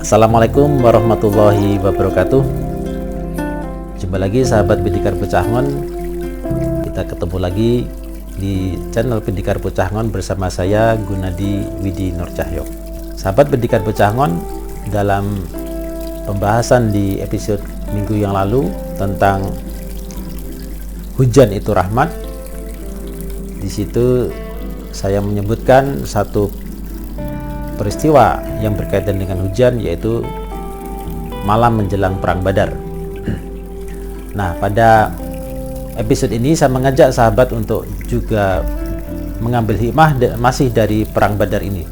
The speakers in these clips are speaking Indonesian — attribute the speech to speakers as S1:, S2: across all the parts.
S1: Assalamualaikum warahmatullahi wabarakatuh. Jumpa lagi sahabat Pendikar Pecangon. Kita ketemu lagi di channel Pendikar Pecangon bersama saya Gunadi Widi Nurcahyo. Sahabat Pendikar Pecangon, dalam pembahasan di episode minggu yang lalu tentang hujan itu rahmat, di situ saya menyebutkan satu peristiwa yang berkaitan dengan hujan, yaitu malam menjelang perang Badar. Nah, pada episode ini saya mengajak sahabat untuk juga mengambil hikmah masih dari perang Badar ini.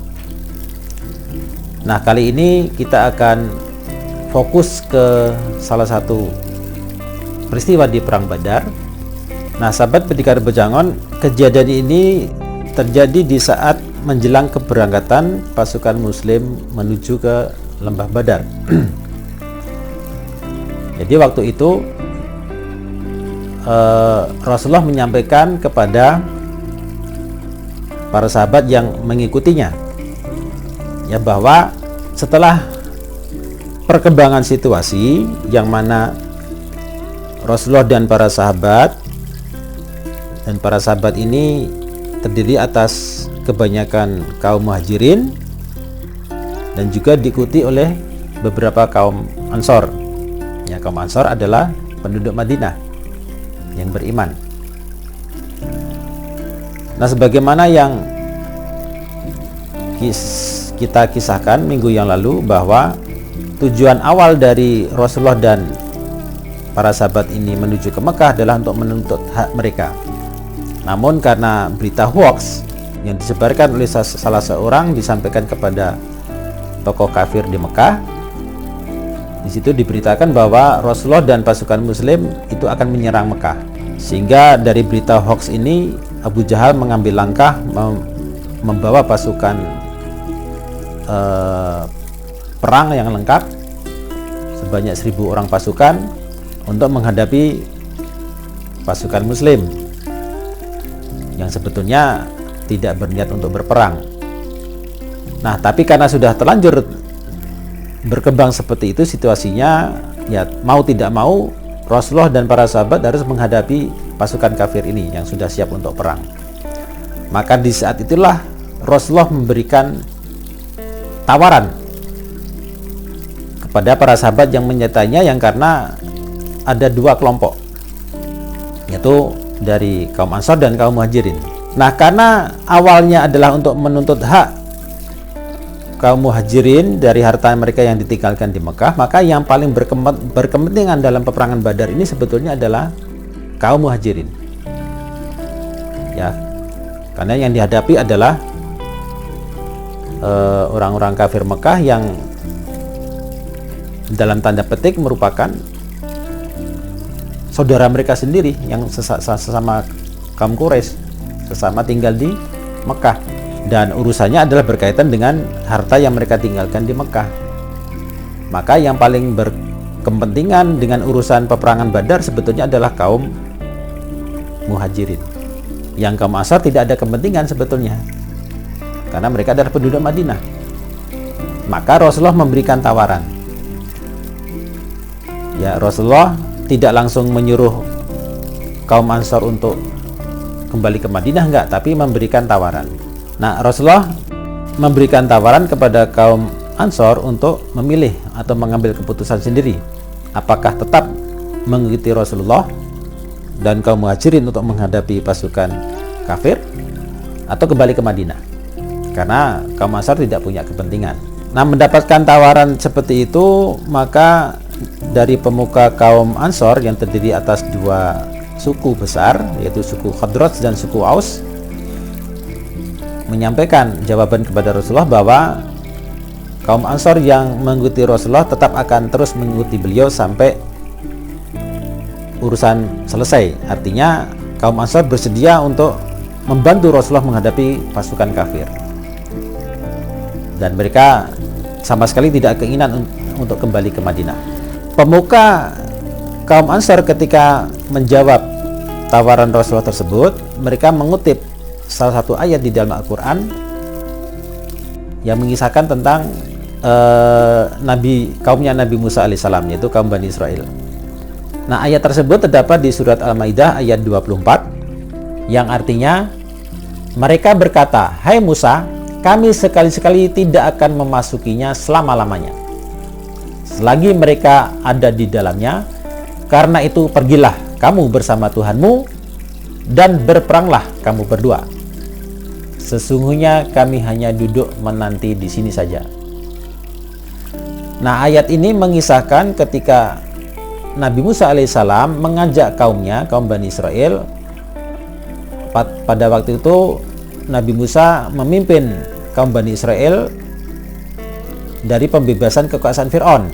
S1: Nah, kali ini kita akan fokus ke salah satu peristiwa di perang Badar. Nah, sahabat Pendikar Pecangon, kejadian ini terjadi di saat menjelang keberangkatan pasukan muslim menuju ke lembah Badar. Jadi waktu itu Rasulullah menyampaikan kepada para sahabat yang mengikutinya, ya, bahwa setelah perkembangan situasi yang mana Rasulullah dan para sahabat ini terdiri atas kebanyakan kaum muhajirin dan juga diikuti oleh beberapa kaum ansor. Ya, kaum ansor adalah penduduk Madinah yang beriman. Nah, sebagaimana yang kita kisahkan minggu yang lalu, bahwa tujuan awal dari Rasulullah dan para sahabat ini menuju ke Mekah adalah untuk menuntut hak mereka. Namun karena berita hoax yang disebarkan oleh salah seorang disampaikan kepada tokoh kafir di Mekah, di situ diberitakan bahwa Rasulullah dan pasukan muslim itu akan menyerang Mekah. Sehingga dari berita hoax ini Abu Jahal mengambil langkah membawa pasukan perang yang lengkap sebanyak 1.000 orang pasukan untuk menghadapi pasukan muslim yang sebetulnya tidak berniat untuk berperang. Nah, tapi karena sudah terlanjur berkembang seperti itu situasinya, ya mau tidak mau Rasulullah dan para sahabat harus menghadapi pasukan kafir ini yang sudah siap untuk perang. Maka di saat itulah Rasulullah memberikan tawaran kepada para sahabat yang menyertainya, yang karena ada dua kelompok, yaitu dari kaum ansor dan kaum muhajirin. Nah, karena awalnya adalah untuk menuntut hak kaum muhajirin dari harta mereka yang ditinggalkan di Mekah, maka yang paling berkepentingan dalam peperangan Badar ini sebetulnya adalah kaum muhajirin. Ya, karena yang dihadapi adalah orang-orang kafir Mekah yang dalam tanda petik merupakan saudara mereka sendiri yang sesama kaum Quraisy, sesama tinggal di Mekah, dan urusannya adalah berkaitan dengan harta yang mereka tinggalkan di Mekah. Maka yang paling berkepentingan dengan urusan peperangan Badar sebetulnya adalah kaum muhajirin. Yang kaum ansar tidak ada kepentingan sebetulnya, karena mereka adalah penduduk Madinah. Maka Rasulullah memberikan tawaran. Ya, Rasulullah tidak langsung menyuruh kaum ansar untuk kembali ke Madinah, enggak, tapi memberikan tawaran. Nah, Rasulullah memberikan tawaran kepada kaum ansor untuk memilih atau mengambil keputusan sendiri, apakah tetap mengikuti Rasulullah dan kaum muhajirin untuk menghadapi pasukan kafir, atau kembali ke Madinah, karena kaum ansor tidak punya kepentingan. Nah, mendapatkan tawaran seperti itu, maka dari pemuka kaum ansor yang terdiri atas dua suku besar, yaitu suku Khadraj dan suku Aus, menyampaikan jawaban kepada Rasulullah bahwa kaum Ansor yang mengikuti Rasulullah tetap akan terus mengikuti beliau sampai urusan selesai. Artinya kaum Ansor bersedia untuk membantu Rasulullah menghadapi pasukan kafir, dan mereka sama sekali tidak keinginan untuk kembali ke Madinah. Pemuka kaum Ansor ketika menjawab tawaran Rasulullah tersebut, mereka mengutip salah satu ayat di dalam Al-Quran yang mengisahkan tentang kaumnya Nabi Musa alaihissalam, yaitu kaum Bani Israel. Nah, ayat tersebut terdapat di surat Al-Maidah ayat 24, yang artinya, mereka berkata, "Hai Musa, kami sekali-sekali tidak akan memasukinya selama-lamanya, selagi mereka ada di dalamnya. Karena itu pergilah kamu bersama Tuhanmu dan berperanglah kamu berdua. Sesungguhnya kami hanya duduk menanti di sini saja." Nah, ayat ini mengisahkan ketika Nabi Musa alaihissalam mengajak kaumnya, kaum Bani Israel. Pada waktu itu Nabi Musa memimpin kaum Bani Israel dari pembebasan kekuasaan Fir'aun.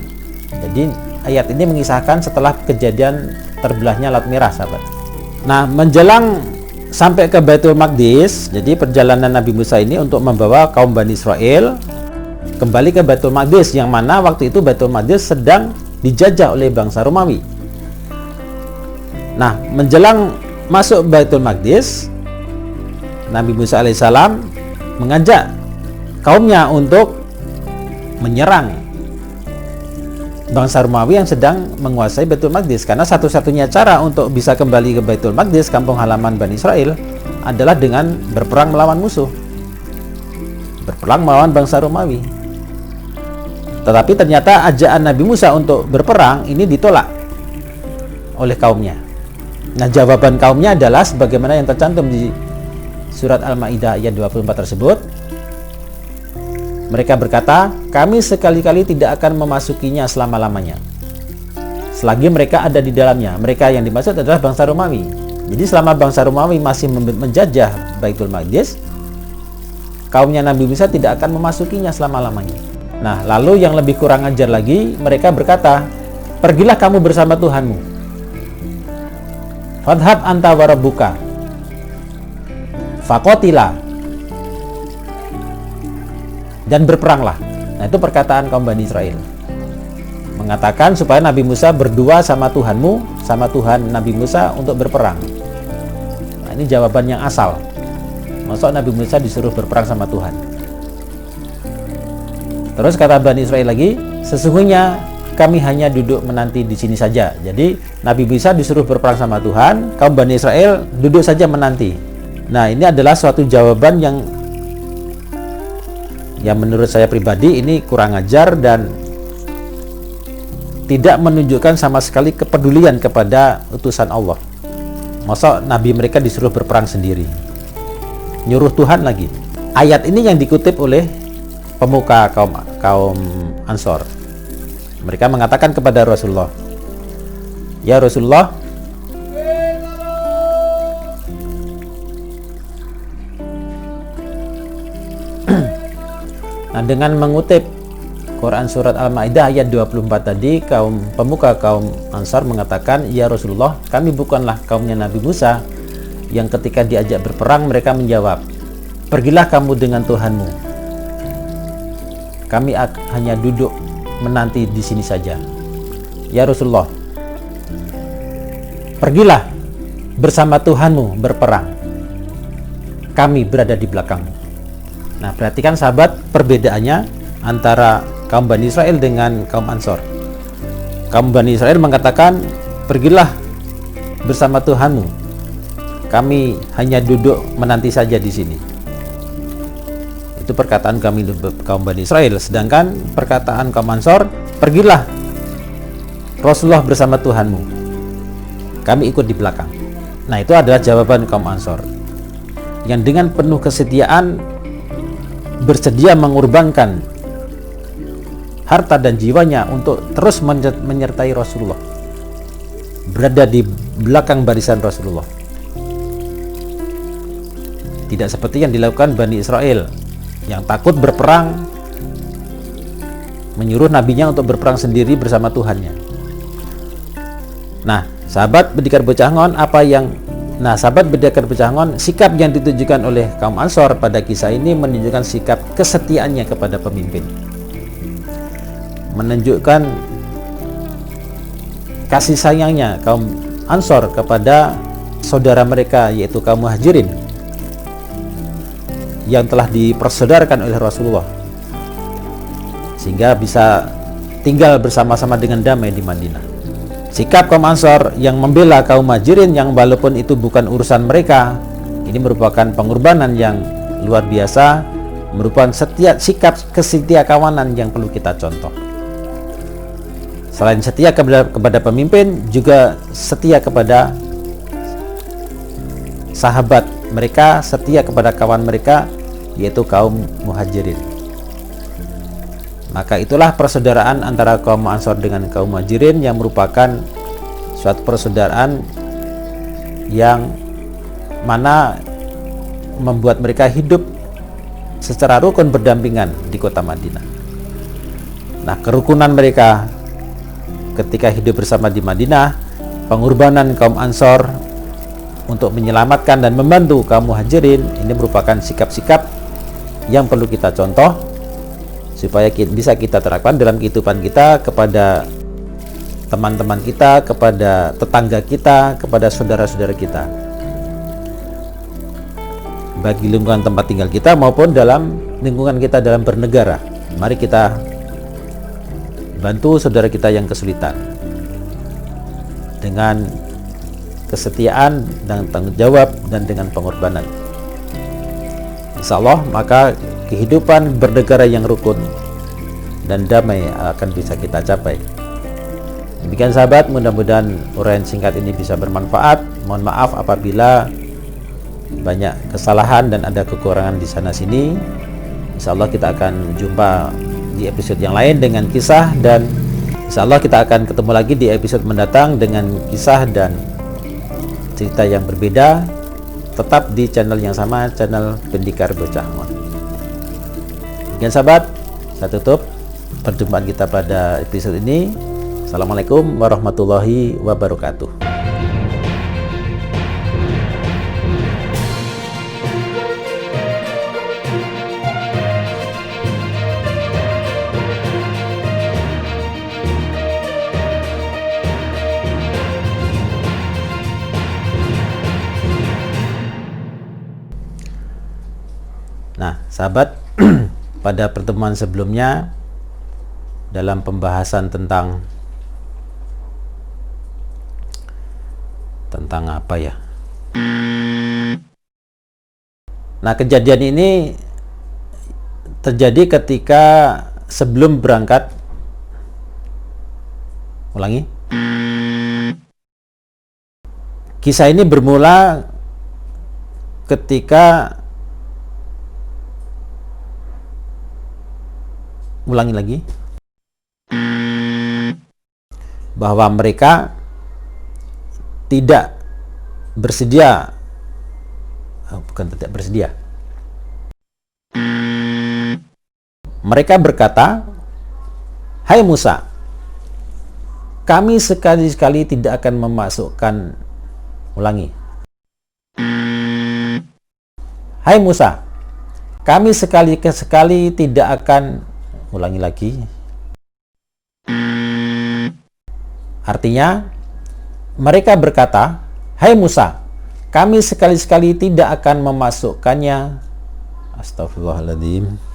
S1: Jadi ayat ini mengisahkan setelah kejadian terbelahnya Laut Merah, sahabat. Nah, menjelang sampai ke Baitul Maqdis, jadi perjalanan Nabi Musa ini untuk membawa kaum Bani Israel kembali ke Baitul Maqdis, yang mana waktu itu Baitul Maqdis sedang dijajah oleh bangsa Romawi. Nah, menjelang masuk Baitul Maqdis, Nabi Musa alaihissalam mengajak kaumnya untuk menyerang bangsa Romawi yang sedang menguasai Baitul Maqdis, karena satu-satunya cara untuk bisa kembali ke Baitul Maqdis, kampung halaman Bani Israel, adalah dengan berperang melawan musuh, berperang melawan bangsa Romawi. Tetapi ternyata ajakan Nabi Musa untuk berperang ini ditolak oleh kaumnya. Nah, jawaban kaumnya adalah sebagaimana yang tercantum di surat Al-Maidah ayat 24 tersebut. Mereka berkata, "Kami sekali-kali tidak akan memasukinya selama-lamanya, selagi mereka ada di dalamnya." Mereka yang dimaksud adalah bangsa Romawi. Jadi selama bangsa Romawi masih menjajah Baitul Maqdis, kaumnya Nabi Musa tidak akan memasukinya selama-lamanya. Nah, lalu yang lebih kurang ajar lagi, mereka berkata, "Pergilah kamu bersama Tuhanmu. Fadhhab anta wa rabbuka faqatila, dan berperanglah." Nah, itu perkataan kaum Bani Israel, mengatakan supaya Nabi Musa berdua sama Tuhanmu, sama Tuhan Nabi Musa untuk berperang. Nah, ini jawaban yang asal. Maksud Nabi Musa disuruh berperang sama Tuhan. Terus kata Bani Israel lagi, "Sesungguhnya kami hanya duduk menanti di sini saja." Jadi Nabi Musa disuruh berperang sama Tuhan, kaum Bani Israel duduk saja menanti. Nah, ini adalah suatu jawaban yang menurut saya pribadi ini kurang ajar dan tidak menunjukkan sama sekali kepedulian kepada utusan Allah. Masa Nabi mereka disuruh berperang sendiri, nyuruh Tuhan lagi. Ayat ini yang dikutip oleh pemuka kaum Ansor. Mereka mengatakan kepada Rasulullah, "Ya Rasulullah, nah, dengan mengutip Quran surat Al-Maidah ayat 24 tadi, pemuka kaum Ansar mengatakan, 'Ya Rasulullah, kami bukanlah kaumnya Nabi Musa yang ketika diajak berperang mereka menjawab, pergilah kamu dengan Tuhanmu. Kami hanya duduk menanti di sini saja. Ya Rasulullah, pergilah bersama Tuhanmu berperang. Kami berada di belakangmu." Nah, perhatikan sahabat perbedaannya antara kaum Bani Israel dengan kaum Ansor. Kaum Bani Israel mengatakan, "Pergilah bersama Tuhanmu. Kami hanya duduk menanti saja di sini." Itu perkataan kaum Bani Israel. Sedangkan perkataan kaum Ansor, "Pergilah Rasulullah bersama Tuhanmu. Kami ikut di belakang." Nah, itu adalah jawaban kaum Ansor yang dengan penuh kesetiaan bersedia mengorbankan harta dan jiwanya untuk terus menyertai Rasulullah, berada di belakang barisan Rasulullah. Tidak seperti yang dilakukan Bani Israel yang takut berperang, menyuruh nabinya untuk berperang sendiri bersama Tuhannya. Nah, sahabat Pendekar Bocangon, sahabat Pendekar Bocangon, sikap yang ditunjukkan oleh kaum Ansor pada kisah ini menunjukkan sikap kesetiaannya kepada pemimpin, menunjukkan kasih sayangnya kaum Ansor kepada saudara mereka, yaitu kaum Muhajirin yang telah dipersaudarakan oleh Rasulullah, sehingga bisa tinggal bersama-sama dengan damai di Madinah. Sikap kaum Ansor yang membela kaum Muhajirin yang walaupun itu bukan urusan mereka, ini merupakan pengorbanan yang luar biasa, merupakan sikap kesetia kawanan yang perlu kita contoh. Selain setia kepada pemimpin, juga setia kepada sahabat mereka, setia kepada kawan mereka, yaitu kaum Muhajirin. Maka itulah persaudaraan antara kaum Ansor dengan kaum Muhajirin yang merupakan suatu persaudaraan yang mana membuat mereka hidup secara rukun berdampingan di kota Madinah. Nah, kerukunan mereka ketika hidup bersama di Madinah, pengorbanan kaum Ansor untuk menyelamatkan dan membantu kaum Muhajirin, ini merupakan sikap-sikap yang perlu kita contoh supaya bisa kita terapkan dalam kehidupan kita, kepada teman-teman kita, kepada tetangga kita, kepada saudara-saudara kita, bagi lingkungan tempat tinggal kita maupun dalam lingkungan kita dalam bernegara. Mari kita bantu saudara kita yang kesulitan dengan kesetiaan dan tanggung jawab dan dengan pengorbanan. Insya Allah, maka kehidupan bernegara yang rukun dan damai akan bisa kita capai. Demikian sahabat, mudah-mudahan uraian singkat ini bisa bermanfaat. Mohon maaf apabila banyak kesalahan dan ada kekurangan di sana sini. Insya Allah kita akan jumpa di episode yang lain dengan kisah, dan insya Allah kita akan ketemu lagi di episode mendatang dengan kisah dan cerita yang berbeda, tetap di channel yang sama, channel Pendekar Bocangon. Demikian sahabat, saya tutup perjumpaan kita pada episode ini. Assalamualaikum warahmatullahi wabarakatuh. Nah, sahabat, pada pertemuan sebelumnya dalam pembahasan tentang apa ya? Nah, kejadian ini terjadi ketika sebelum berangkat. Ulangi. Kisah ini bermula ketika ulangi lagi, bahwa mereka tidak bersedia, mereka berkata, "Hai Musa, kami sekali-sekali tidak akan memasukkan," ulangi, "Hai Musa, kami sekali-sekali tidak akan," ulangi lagi. Artinya, mereka berkata, "Hai Musa, kami sekali-sekali tidak akan memasukkannya." Astagfirullahaladzim.